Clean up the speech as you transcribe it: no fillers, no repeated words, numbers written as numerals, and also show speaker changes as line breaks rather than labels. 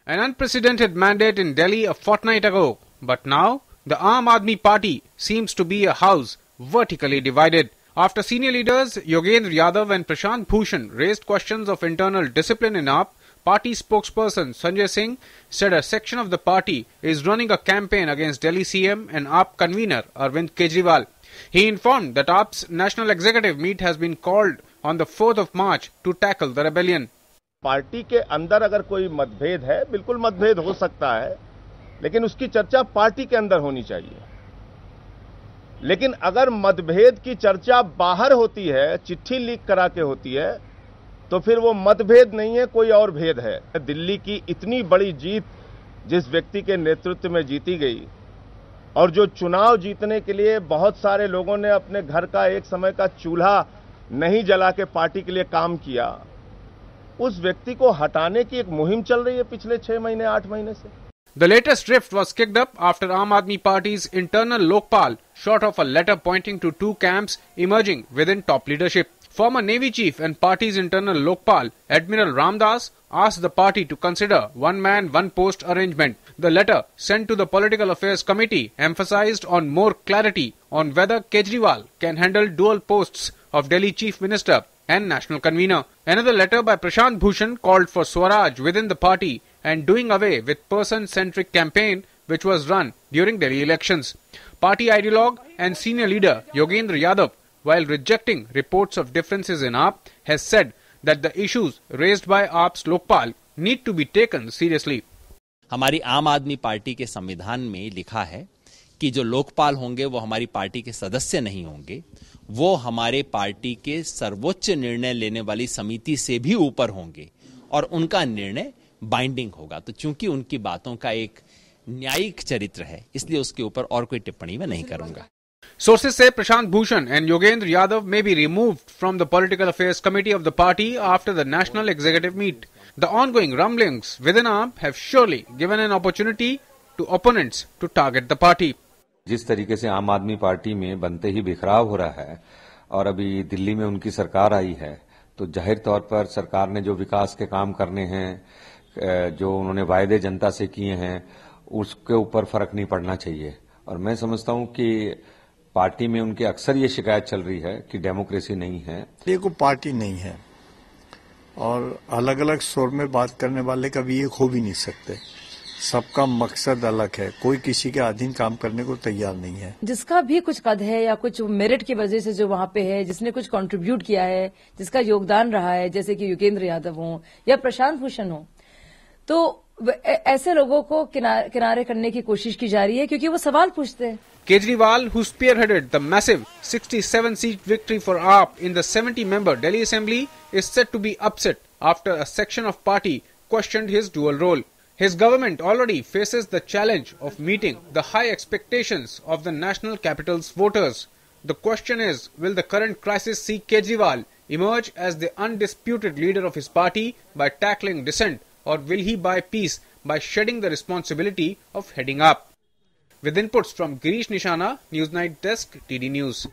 An unprecedented mandate in Delhi a fortnight ago, but now the Aam Aadmi Party seems to be a house vertically divided. After senior leaders Yogendra Yadav and Prashant Bhushan raised questions of internal discipline in AAP, party spokesperson Sanjay Singh said a section of the party is running a campaign against Delhi CM and AAP convener Arvind Kejriwal. He informed that AAP's national executive meet has been called on the 4th of March to tackle the rebellion.
Party के अंदर अगर कोई मतभेद है, बिल्कुल मतभेद हो सकता है, लेकिन उसकी चर्चा पार्टी के अंदर होनी चाहिए। लेकिन अगर मतभेद की चर्चा बाहर होती है, चिट्ठी लीक करा के होती है, तो फिर वो मतभेद नहीं है, कोई और भेद है। दिल्ली की इतनी बड़ी जीत जिस व्यक्ति के नेतृत्व में जीती गई और जो चुनाव जीतने के लिए बहुत सारे लोगों ने अपने घर का एक समय का चूल्हा नहीं जला के पार्टी के लिए काम किया, उस व्यक्ति को हटाने की एक मुहिम चल रही है पिछले 6 महीने 8 महीने से।
The latest rift was kicked up after Aam Aadmi Party's internal Lokpal shot off a letter pointing to two camps emerging within top leadership. Former Navy Chief and party's internal Lokpal, Admiral Ramdas, asked the party to consider one-man, one-post arrangement. The letter sent to the Political Affairs Committee emphasized on more clarity on whether Kejriwal can handle dual posts of Delhi Chief Minister and National Convener. Another letter by Prashant Bhushan called for Swaraj within the party and doing away with person-centric campaign which was run during Delhi elections. Party ideologue and senior leader Yogendra Yadav, while rejecting reports of differences in AAP, has said that the issues raised by AAP's Lokpal need to be taken seriously.
हमारी आम आदमी party के संविधान में लिखा है कि जो लोकपाल होंगे वो हमारी पार्टी के सदस्य नहीं होंगे, वो हमारे पार्टी के सर्वोच्च निर्णय लेने वाली समिति से भी ऊपर होंगे और उनका निर्णय बाइंडिंग होगा। तो चूंकि उनकी बातों का एक न्यायिक चरित्र है, इसलिए उसके ऊपर और कोई टिप्पणी मैं नहीं करूंगा।
Sources say Prashant Bhushan and Yogendra Yadav may be removed from the Political Affairs Committee of the party after the National Executive meet. The ongoing rumblings within AAP have surely given an opportunity to opponents to target the party.
जिस तरीके से आम आदमी party में बनते ही बिखराव हो रहा है और अभी दिल्ली में उनकी सरकार आई है, तो जाहिर तौर पर सरकार ने जो विकास के काम करने हैं, जो उन्होंने वायदे जनता से किए हैं, उसके ऊपर फर्क नहीं पड़ना चाहिए। और मैं समझता हूं कि पार्टी में उनके अक्सर ये शिकायत चल रही है कि डेमोक्रेसी नहीं है।
ये कोई पार्टी नहीं है और अलग अलग स्वर में बात करने वाले कभी एक हो भी नहीं सकते। सबका मकसद अलग है, कोई किसी के अधीन काम करने को तैयार नहीं है। जिसका भी कुछ कद है या कुछ मेरिट की वजह से जो वहां पे है, जिसने कुछ कंट्रीब्यूट किया है, जिसका योगदान रहा है, जैसे कि योगेंद्र यादव हो या प्रशांत भूषण हो, तो ऐसे लोगों को किनारे करने की कोशिश की जा रही है क्योंकि वो सवाल पूछते हैं।
Kejriwal, who spearheaded the massive 67-seat victory for AAP in the 70-member Delhi Assembly, is said to be upset after a section of party questioned his dual role. His government already faces the challenge of meeting the high expectations of the national capital's voters. The question is, will the current crisis see Kejriwal emerge as the undisputed leader of his party by tackling dissent, or will he buy peace by shedding the responsibility of heading up? With inputs from Girish Nishana, Newsnight Desk, TD News.